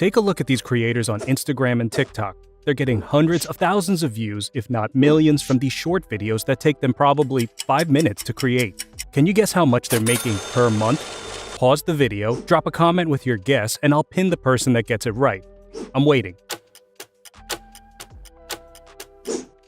Take a look at these creators on Instagram and TikTok. They're getting hundreds of thousands of views, if not millions, from these short videos that take them probably 5 minutes to create. Can you guess how much they're making per month? Pause the video, drop a comment with your guess, and I'll pin the person that gets it right. I'm waiting.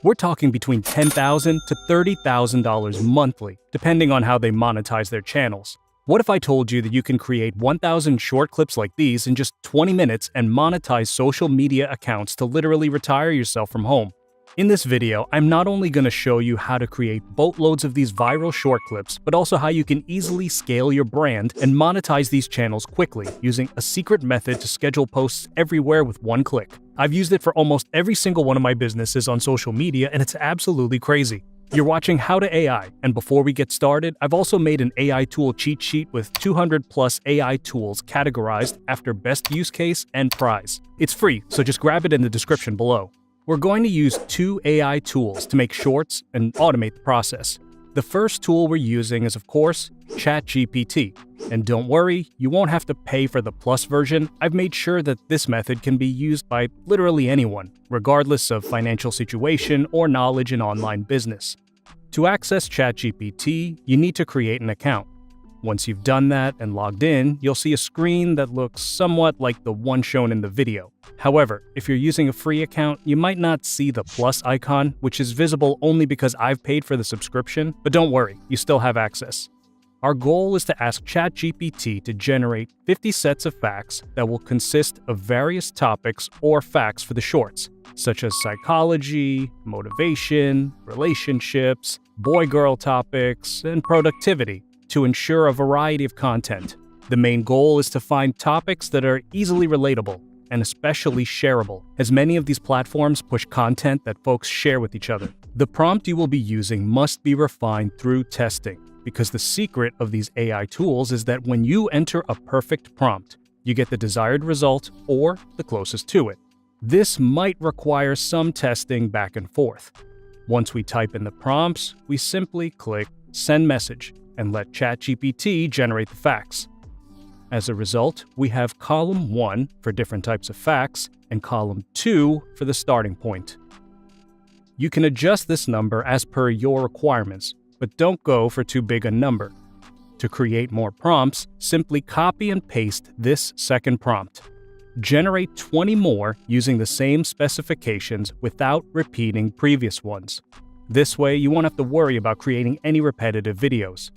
We're talking between $10,000 to $30,000 monthly, depending on how they monetize their channels. What if I told you that you can create 1,000 short clips like these in just 20 minutes and monetize social media accounts to literally retire yourself from home? In this video, I'm not only going to show you how to create boatloads of these viral short clips, but also how you can easily scale your brand and monetize these channels quickly using a secret method to schedule posts everywhere with one click. I've used it for almost every single one of my businesses on social media, and it's absolutely crazy. You're watching How to AI, and before we get started, I've also made an AI tool cheat sheet with 200 plus AI tools categorized after best use case and prize. It's free, so just grab it in the description below. We're going to use 2 AI tools to make shorts and automate the process. The first tool we're using is, of course, ChatGPT. And don't worry, you won't have to pay for the Plus version. I've made sure that this method can be used by literally anyone, regardless of financial situation or knowledge in online business. To access ChatGPT, you need to create an account. Once you've done that and logged in, you'll see a screen that looks somewhat like the one shown in the video. However, if you're using a free account, you might not see the plus icon, which is visible only because I've paid for the subscription, but don't worry, you still have access. Our goal is to ask ChatGPT to generate 50 sets of facts that will consist of various topics or facts for the shorts, such as psychology, motivation, relationships, boy-girl topics, and productivity, to ensure a variety of content. The main goal is to find topics that are easily relatable and especially shareable, as many of these platforms push content that folks share with each other. The prompt you will be using must be refined through testing, because the secret of these AI tools is that when you enter a perfect prompt, you get the desired result or the closest to it. This might require some testing back and forth. Once we type in the prompts, we simply click Send Message and let ChatGPT generate the facts. As a result, we have column 1 for different types of facts and column 2 for the starting point. You can adjust this number as per your requirements, but don't go for too big a number. To create more prompts, simply copy and paste this second prompt. Generate 20 more using the same specifications without repeating previous ones. This way, you won't have to worry about creating any repetitive videos.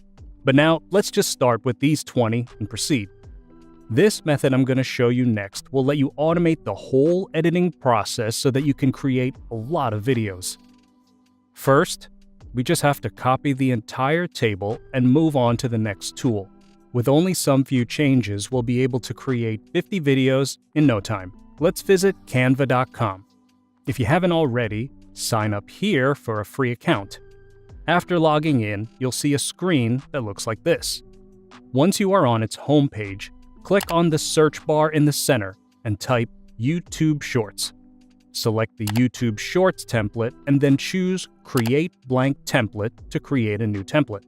But now, let's just start with these 20 and proceed. This method I'm going to show you next will let you automate the whole editing process so that you can create a lot of videos. First, we just have to copy the entire table and move on to the next tool. With only some few changes, we'll be able to create 50 videos in no time. Let's visit canva.com. If you haven't already, sign up here for a free account. After logging in, you'll see a screen that looks like this. Once you are on its homepage, click on the search bar in the center and type YouTube Shorts. Select the YouTube Shorts template and then choose Create Blank Template to create a new template.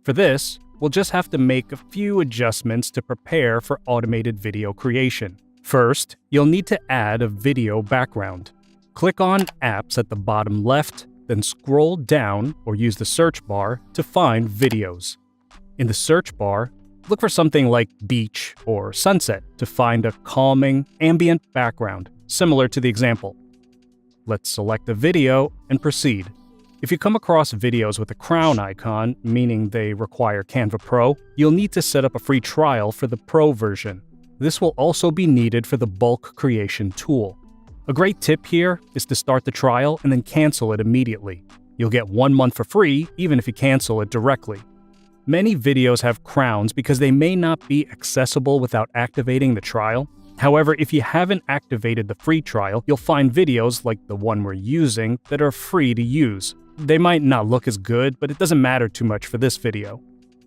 For this, we'll just have to make a few adjustments to prepare for automated video creation. First, you'll need to add a video background. Click on Apps at the bottom left, then scroll down or use the search bar to find videos. In the search bar, look for something like beach or sunset to find a calming, ambient background, similar to the example. Let's select a video and proceed. If you come across videos with a crown icon, meaning they require Canva Pro, you'll need to set up a free trial for the Pro version. This will also be needed for the bulk creation tool. A great tip here is to start the trial and then cancel it immediately. You'll get 1 month for free even if you cancel it directly. Many videos have crowns because they may not be accessible without activating the trial. However, if you haven't activated the free trial, you'll find videos like the one we're using that are free to use. They might not look as good, but it doesn't matter too much for this video.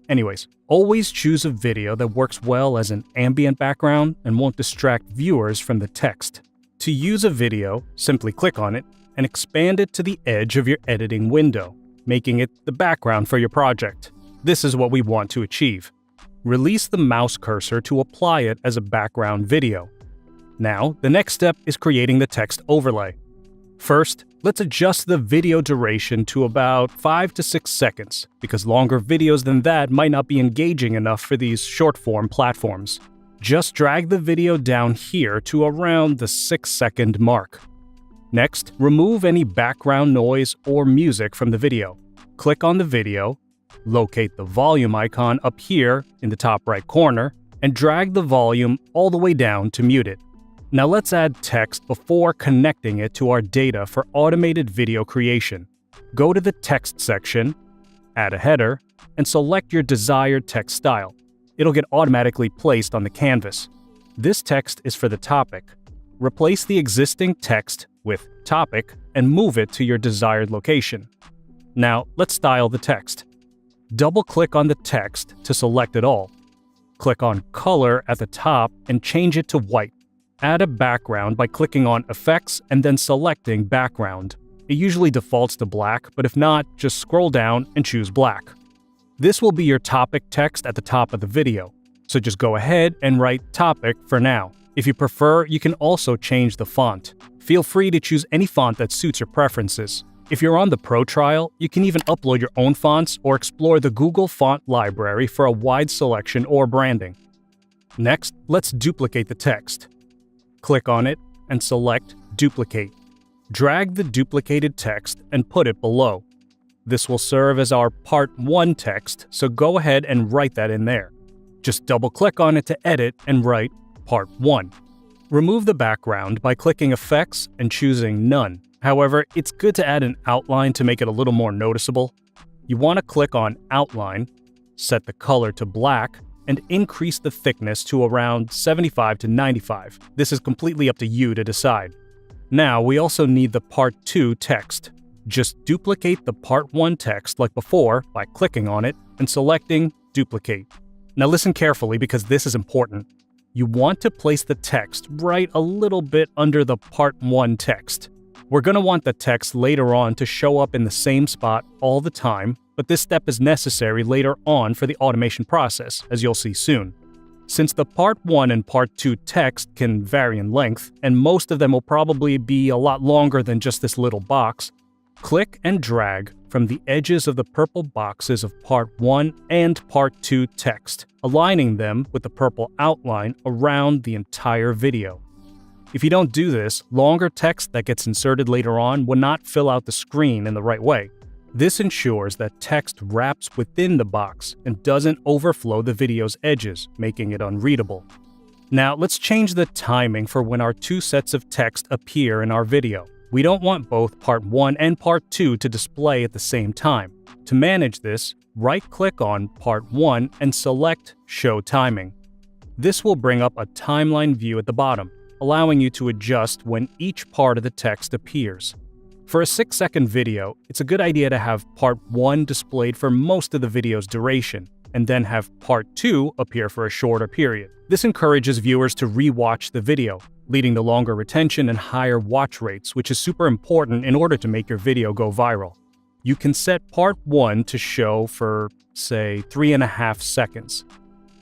Anyways, always choose a video that works well as an ambient background and won't distract viewers from the text. To use a video, simply click on it and expand it to the edge of your editing window, making it the background for your project. This is what we want to achieve. Release the mouse cursor to apply it as a background video. Now, the next step is creating the text overlay. First, let's adjust the video duration to about 5 to 6 seconds, because longer videos than that might not be engaging enough for these short-form platforms. Just drag the video down here to around the 6-second mark. Next, remove any background noise or music from the video. Click on the video, locate the volume icon up here in the top right corner, and drag the volume all the way down to mute it. Now let's add text before connecting it to our data for automated video creation. Go to the text section, add a header, and select your desired text style. It'll get automatically placed on the canvas. This text is for the topic. Replace the existing text with topic and move it to your desired location. Now let's style the text. Double-click on the text to select it all. Click on Color at the top and change it to white. Add a background by clicking on Effects and then selecting Background. It usually defaults to black, but if not, just scroll down and choose black. This will be your topic text at the top of the video, so just go ahead and write topic for now. If you prefer, you can also change the font. Feel free to choose any font that suits your preferences. If you're on the Pro trial, you can even upload your own fonts or explore the Google Font Library for a wide selection or branding. Next, let's duplicate the text. Click on it and select Duplicate. Drag the duplicated text and put it below. This will serve as our Part 1 text, so go ahead and write that in there. Just double-click on it to edit and write Part 1. Remove the background by clicking Effects and choosing None. However, it's good to add an outline to make it a little more noticeable. You want to click on Outline, set the color to black, and increase the thickness to around 75 to 95. This is completely up to you to decide. Now, we also need the Part 2 text. Just duplicate the Part 1 text like before by clicking on it and selecting Duplicate. Now listen carefully because this is important. You want to place the text right a little bit under the Part 1 text. We're going to want the text later on to show up in the same spot all the time, but this step is necessary later on for the automation process, as you'll see soon. Since the Part 1 and Part 2 text can vary in length, and most of them will probably be a lot longer than just this little box, click and drag from the edges of the purple boxes of Part 1 and Part 2 text, aligning them with the purple outline around the entire video. If you don't do this, longer text that gets inserted later on will not fill out the screen in the right way. This ensures that text wraps within the box and doesn't overflow the video's edges, making it unreadable. Now, let's change the timing for when our two sets of text appear in our video. We don't want both Part 1 and Part 2 to display at the same time. To manage this, right-click on Part 1 and select Show Timing. This will bring up a timeline view at the bottom, allowing you to adjust when each part of the text appears. For a 6-second video, it's a good idea to have Part 1 displayed for most of the video's duration, and then have Part 2 appear for a shorter period. This encourages viewers to re-watch the video, leading to longer retention and higher watch rates, which is super important in order to make your video go viral. You can set Part 1 to show for, say, 3.5 seconds,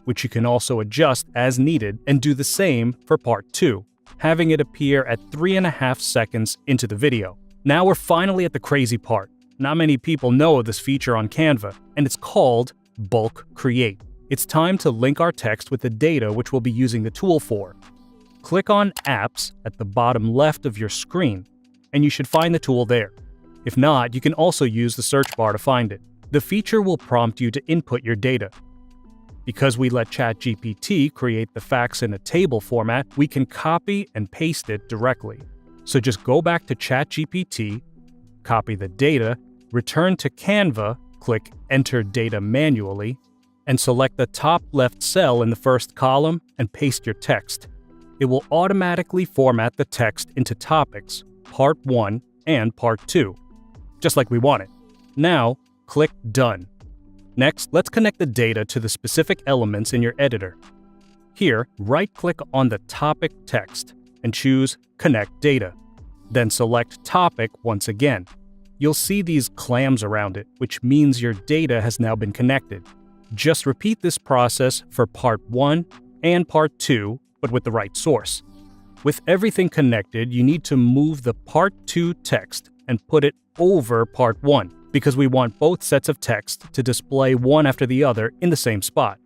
which you can also adjust as needed and do the same for Part 2, having it appear at 3.5 seconds into the video. Now we're finally at the crazy part. Not many people know of this feature on Canva, and it's called Bulk Create. It's time to link our text with the data which we'll be using the tool for. Click on Apps at the bottom left of your screen, and you should find the tool there. If not, you can also use the search bar to find it. The feature will prompt you to input your data. Because we let ChatGPT create the facts in a table format, we can copy and paste it directly. So just go back to ChatGPT, copy the data, return to Canva, click Enter Data Manually, and select the top left cell in the first column and paste your text. It will automatically format the text into topics, Part 1 and Part 2, just like we want it. Now, click Done. Next, let's connect the data to the specific elements in your editor. Here, right-click on the topic text and choose Connect Data. Then select Topic once again. You'll see these clams around it, which means your data has now been connected. Just repeat this process for Part 1 and Part 2, but with the right source. With everything connected, you need to move the Part 2 text and put it over Part 1, because we want both sets of text to display one after the other in the same spot.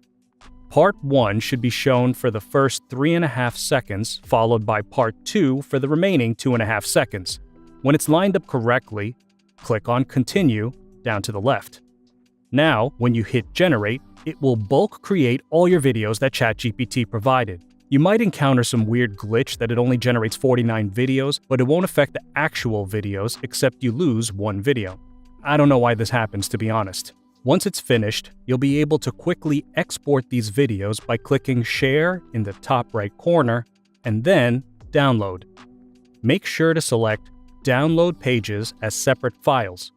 Part 1 should be shown for the first 3.5 seconds, followed by Part 2 for the remaining 2.5 seconds. When it's lined up correctly, click on Continue down to the left. Now, when you hit Generate, it will bulk create all your videos that ChatGPT provided. You might encounter some weird glitch that it only generates 49 videos, but it won't affect the actual videos except you lose one video. I don't know why this happens, to be honest. Once it's finished, you'll be able to quickly export these videos by clicking Share in the top right corner, and then Download. Make sure to select Download Pages as separate files.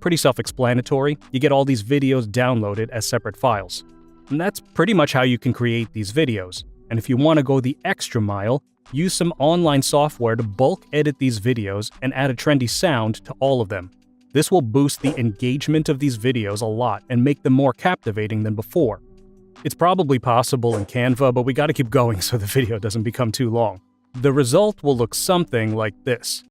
Pretty self-explanatory, you get all these videos downloaded as separate files. And that's pretty much how you can create these videos. And if you want to go the extra mile, use some online software to bulk edit these videos and add a trendy sound to all of them. This will boost the engagement of these videos a lot and make them more captivating than before. It's probably possible in Canva, but we gotta keep going so the video doesn't become too long. The result will look something like this.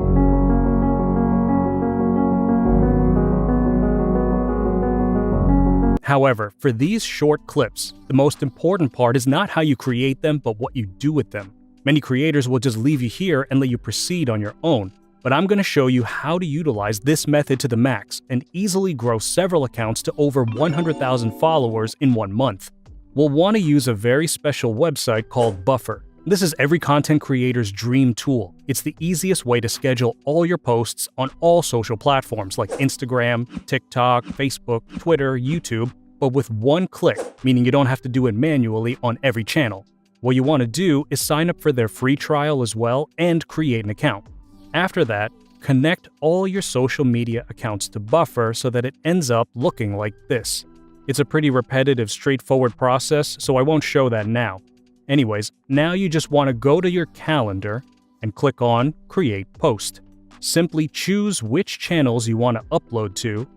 However, for these short clips, the most important part is not how you create them, but what you do with them. Many creators will just leave you here and let you proceed on your own, but I'm going to show you how to utilize this method to the max and easily grow several accounts to over 100,000 followers in 1 month. We'll want to use a very special website called Buffer. This is every content creator's dream tool. It's the easiest way to schedule all your posts on all social platforms like Instagram, TikTok, Facebook, Twitter, YouTube, but with one click, meaning you don't have to do it manually on every channel. What you want to do is sign up for their free trial as well and create an account. After that, connect all your social media accounts to Buffer so that it ends up looking like this. It's a pretty repetitive, straightforward process, so I won't show that now. Anyways, now you just want to go to your calendar and click on Create Post. Simply choose which channels you want to upload to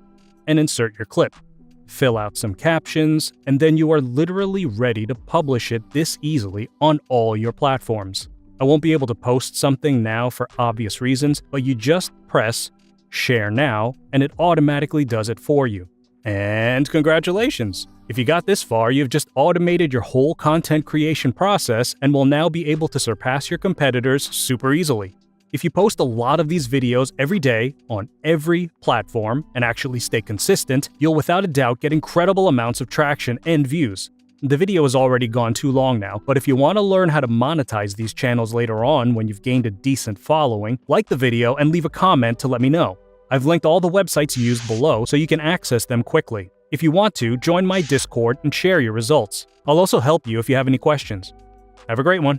and insert your clip. Fill out some captions, and then you are literally ready to publish it this easily on all your platforms. I won't be able to post something now for obvious reasons, but you just press Share Now, and it automatically does it for you. And congratulations! If you got this far, you've just automated your whole content creation process and will now be able to surpass your competitors super easily. If you post a lot of these videos every day on every platform and actually stay consistent, you'll without a doubt get incredible amounts of traction and views. The video has already gone too long now, but if you want to learn how to monetize these channels later on when you've gained a decent following, like the video and leave a comment to let me know. I've linked all the websites used below so you can access them quickly. If you want to, join my Discord and share your results. I'll also help you if you have any questions. Have a great one.